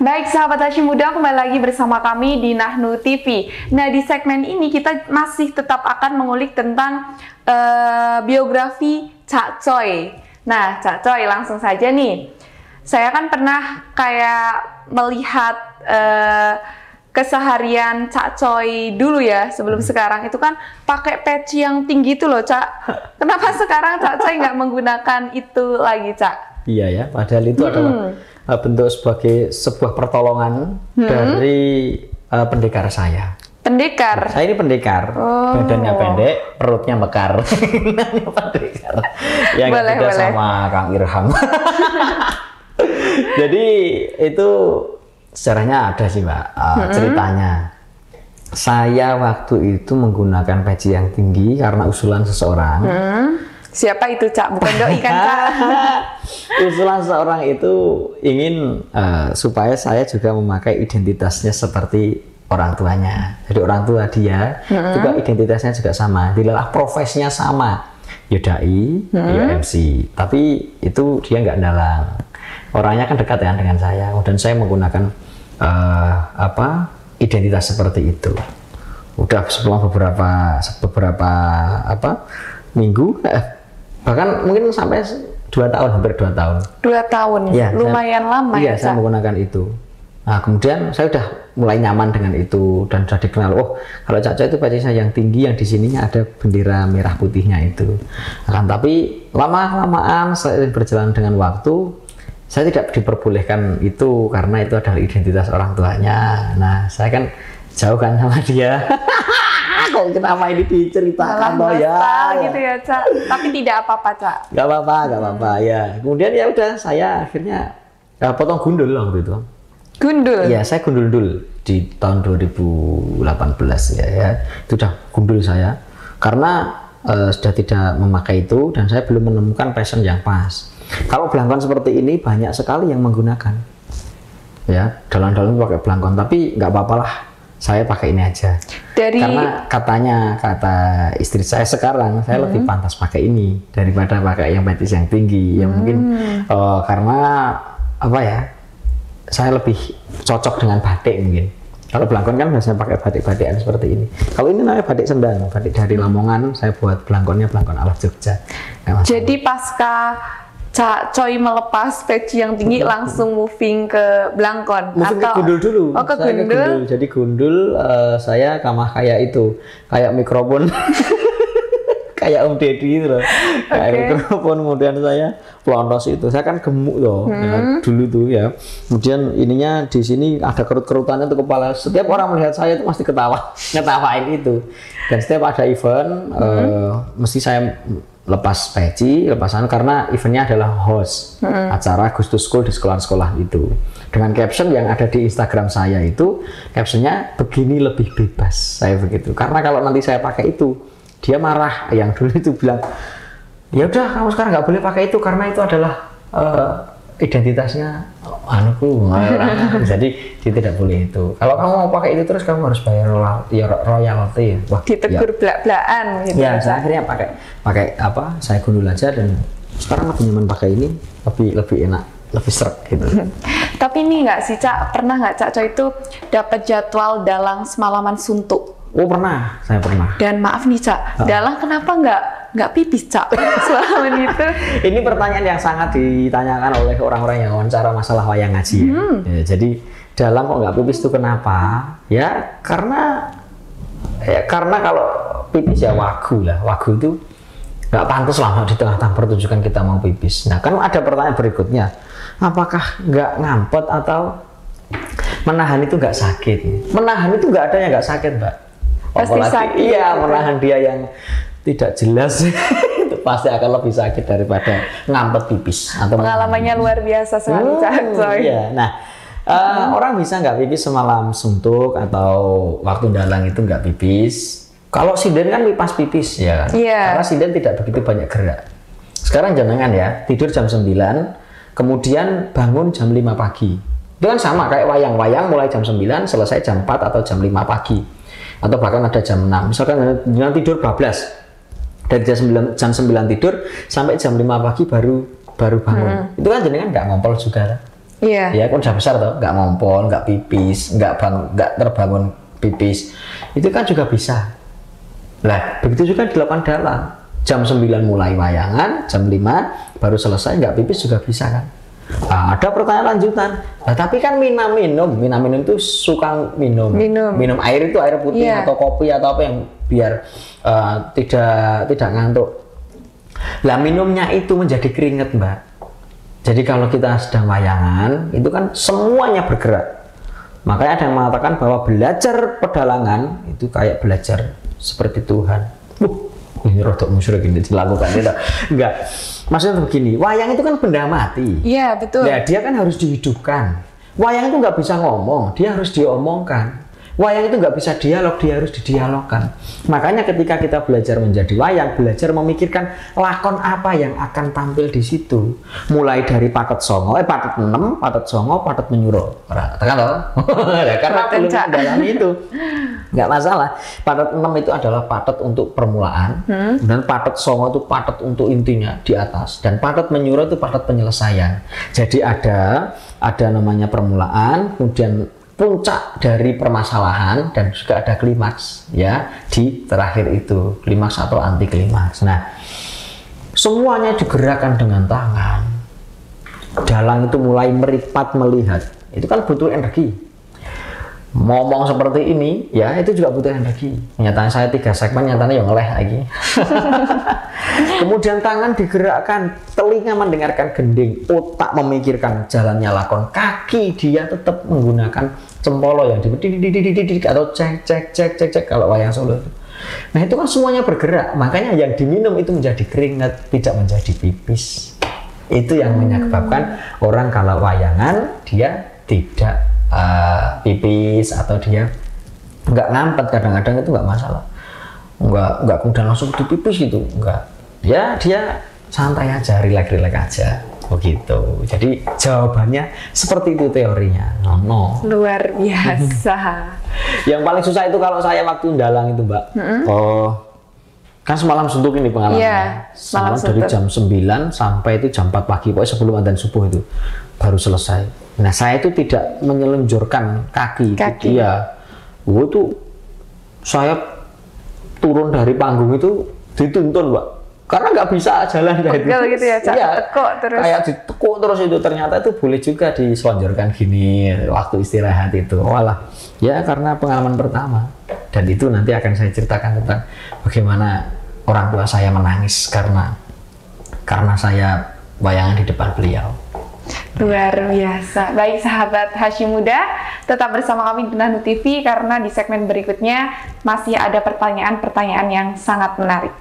Baik sahabat Hashim Muda, kembali lagi bersama kami di Nahnu TV. Nah, di segmen ini kita masih tetap akan mengulik tentang biografi Cak Coy. Nah, Cak Coy, langsung saja nih. Saya kan pernah kayak melihat keseharian Cak Coy dulu ya, sebelum sekarang itu kan pakai peci yang tinggi itu loh, Cak. Kenapa sekarang Cak Coy nggak menggunakan itu lagi, Cak? Iya ya, padahal itu adalah bentuk sebagai sebuah pertolongan dari pendekar saya. Pendekar? Saya ini pendekar, badannya pendek, perutnya mekar. Namanya pendekar. Yang boleh, beda sama Kang Irham. Jadi itu sejarahnya ada sih Mbak, ceritanya. Saya waktu itu menggunakan peci yang tinggi karena usulan seseorang. Siapa itu, Cak? Bukan doi kan, Cak? Usulan seorang itu ingin supaya saya juga memakai identitasnya seperti orang tuanya. Jadi orang tua dia juga identitasnya juga sama. Dilalah profesinya sama. Ya dai, ya MC. Tapi itu dia nggak dalang. Orangnya kan dekat ya dengan saya. Dan saya menggunakan identitas seperti itu. Udah setelah beberapa minggu, bahkan mungkin sampai 2 tahun, hampir 2 tahun. 2 tahun, ya, lumayan lama iya, ya. Saya menggunakan itu. Nah, kemudian saya udah mulai nyaman dengan itu dan sudah dikenal. Oh, kalau Cak Coy itu pecinya yang tinggi, yang di sininya ada bendera merah putihnya itu. Nah, tapi lama-lamaan seiring berjalan dengan waktu, saya tidak diperbolehkan itu karena itu adalah identitas orang tuanya. Nah, saya kan jauh kan sama dia. Kok kenapa ini diceritakan toh ya? Gitu ya, Cak. Tapi tidak apa-apa, Cak. Gak apa-apa ya. Kemudian ya udah saya akhirnya potong gundul waktu itu. Gundul? Iya, saya gundul dulu di tahun 2018 ya. Itu udah gundul saya karena sudah tidak memakai itu dan saya belum menemukan passion yang pas. Kalau belangkon seperti ini banyak sekali yang menggunakan. Ya, dalam-dalam pakai belangkon, tapi nggak apa-apalah. Saya pakai ini aja. Karena kata istri saya sekarang saya lebih pantas pakai ini daripada pakai yang petis yang tinggi. Yang mungkin karena apa ya? Saya lebih cocok dengan batik mungkin. Kalau belangkon kan biasanya pakai batik-batikan seperti ini. Kalau ini namanya batik sendang, batik dari Lamongan. Saya buat belangkonnya belangkon ala Jogja. Jadi pasca Cak Coy melepas peci yang tinggi langsung moving ke belangkon? Moving ke gundul dulu. Oh, ke gundul? Jadi gundul saya kayak itu, kayak mikrofon. Kayak Om Deddy itu loh. Kayak mikrofon, kemudian saya pelontos itu. Saya kan gemuk loh ya, dulu tuh ya. Kemudian ininya di sini ada kerut-kerutannya tuh kepala. Setiap orang melihat saya itu pasti ngetawain itu. Dan setiap ada event mesti saya lepas peci, lepasan karena eventnya adalah host acara Gusto School di sekolah-sekolah itu. Dengan caption yang ada di Instagram saya itu, captionnya begini lebih bebas, saya begitu. Karena kalau nanti saya pakai itu, dia marah. Yang dulu itu bilang, ya udah kamu sekarang nggak boleh pakai itu karena itu adalah identitasnya jadi dia tidak boleh itu. Kalau kamu mau pakai itu terus kamu harus bayar royalti. Wah, ditegur belak-belakan gitu. Ya, saya akhirnya pakai apa? Saya gundul aja dan sekarang lebih nyaman pakai ini, lebih enak, lebih sreg gitu. Tapi ini nggak sih, Cak, pernah nggak Cak Coy itu dapat jadwal dalang semalaman suntuk? Oh pernah, saya pernah. Dan maaf nih, Cak, dalang kenapa nggak pipis, Cak, selama itu? Ini pertanyaan yang sangat ditanyakan oleh orang-orang yang wawancara masalah wayang ngaji. Ya, jadi dalang kok nggak pipis itu kenapa? Ya karena kalau pipis ya wagu lah. Wagu itu nggak pantas lah di tengah-tengah pertunjukan kita mau pipis. Nah kan ada pertanyaan berikutnya, apakah nggak ngampet atau menahan itu nggak sakit? Menahan itu nggak ada yang nggak sakit, Mbak. Pasti sakit. Iya, menahan dia yang tidak jelas itu pasti akan lebih sakit daripada ngampet pipis. Atau pengalamannya luar biasa sekali, Cak Coy. Iya. Nah, orang bisa nggak pipis semalam suntuk atau waktu dalang itu nggak pipis. Kalau sinden kan pas pipis ya. Karena sinden tidak begitu banyak gerak. Sekarang jangan ya, tidur jam 9, kemudian bangun jam 5 pagi. Itu kan sama kayak wayang mulai jam 9, selesai jam 4 atau jam 5 pagi. Atau bahkan ada jam 6. Misalkan jangan tidur bablas. Dari jam 9 tidur sampai jam 5 pagi baru bangun. Itu kan jenengan nggak ngompol juga. Iya. Ya kan udah besar toh, nggak ngompol, nggak pipis, nggak terbangun pipis, itu kan juga bisa. Lah begitu juga dilakukan dalang. Jam 9 mulai wayangan, jam 5 baru selesai, nggak pipis juga bisa kan. Nah, ada pertanyaan lanjutan. Nah, tapi kan minum itu suka minum air, itu air putih atau kopi atau apa yang biar tidak ngantuk. Lah minumnya itu menjadi keringet, Mbak. Jadi kalau kita sedang wayangan itu kan semuanya bergerak. Makanya ada yang mengatakan bahwa belajar pedalangan itu kayak belajar seperti Tuhan. Ini rodok musyrik ini dilakukan itu. Enggak. Maksudnya begini, wayang itu kan benda mati. Iya, betul. Ya, dia kan harus dihidupkan. Wayang itu nggak bisa ngomong, dia harus diomongkan. Wayang itu nggak bisa dialog, dia harus didialogkan. Makanya ketika kita belajar menjadi wayang, belajar memikirkan lakon apa yang akan tampil di situ. Mulai dari patet songo, patet 6, patet songo, patet menyuro. Tekan loh. Karena belum mendalami itu. Nggak masalah. Patet 6 itu adalah patet untuk permulaan, dan patet songo itu patet untuk intinya di atas, dan patet menyuro itu patet penyelesaian. Jadi ada namanya permulaan, kemudian puncak dari permasalahan, dan juga ada klimaks ya di terakhir itu, klimaks atau anti klimaks. Nah, semuanya digerakkan dengan tangan. Dalang itu mulai meripat melihat, itu kan butuh energi. Ngomong seperti ini ya itu juga butuh energi. Nyatanya saya 3 segmen, nyatanya yang ngeleh lagi. Kemudian tangan digerakkan, telinga mendengarkan gending, otak memikirkan jalannya lakon, kaki dia tetap menggunakan cempolo yang dididik atau cek kalau wayang Solo itu. Nah itu kan semuanya bergerak, makanya yang diminum itu menjadi keringat, tidak menjadi pipis. Itu yang menyebabkan orang kalau wayangan dia tidak pipis atau dia nggak ngampet, kadang-kadang itu nggak masalah, nggak kemudian langsung dipipis gitu, nggak. Ya dia santai aja, rileks aja begitu. Jadi jawabannya seperti itu teorinya. Luar biasa. Yang paling susah itu kalau saya waktu dalang itu, Mbak. Kan semalam suntuk ini pengalamannya. Semalam dari jam 9 sampai itu jam 4 pagi, pokoknya sebelum adzan subuh itu baru selesai. Nah saya itu tidak menyelenjorkan kaki. Iya. Itu saya turun dari panggung itu dituntun, Mbak. Karena nggak bisa jalan kayak gitu ya, tekuk terus. Kayak ditekuk terus itu, ternyata itu boleh juga diselonjorkan gini waktu istirahat itu. Walah, ya karena pengalaman pertama. Dan itu nanti akan saya ceritakan tentang bagaimana orang tua saya menangis karena saya wayangan di depan beliau. Luar biasa. Baik sahabat Hashim Muda, tetap bersama kami di Nahnu TV karena di segmen berikutnya masih ada pertanyaan-pertanyaan yang sangat menarik.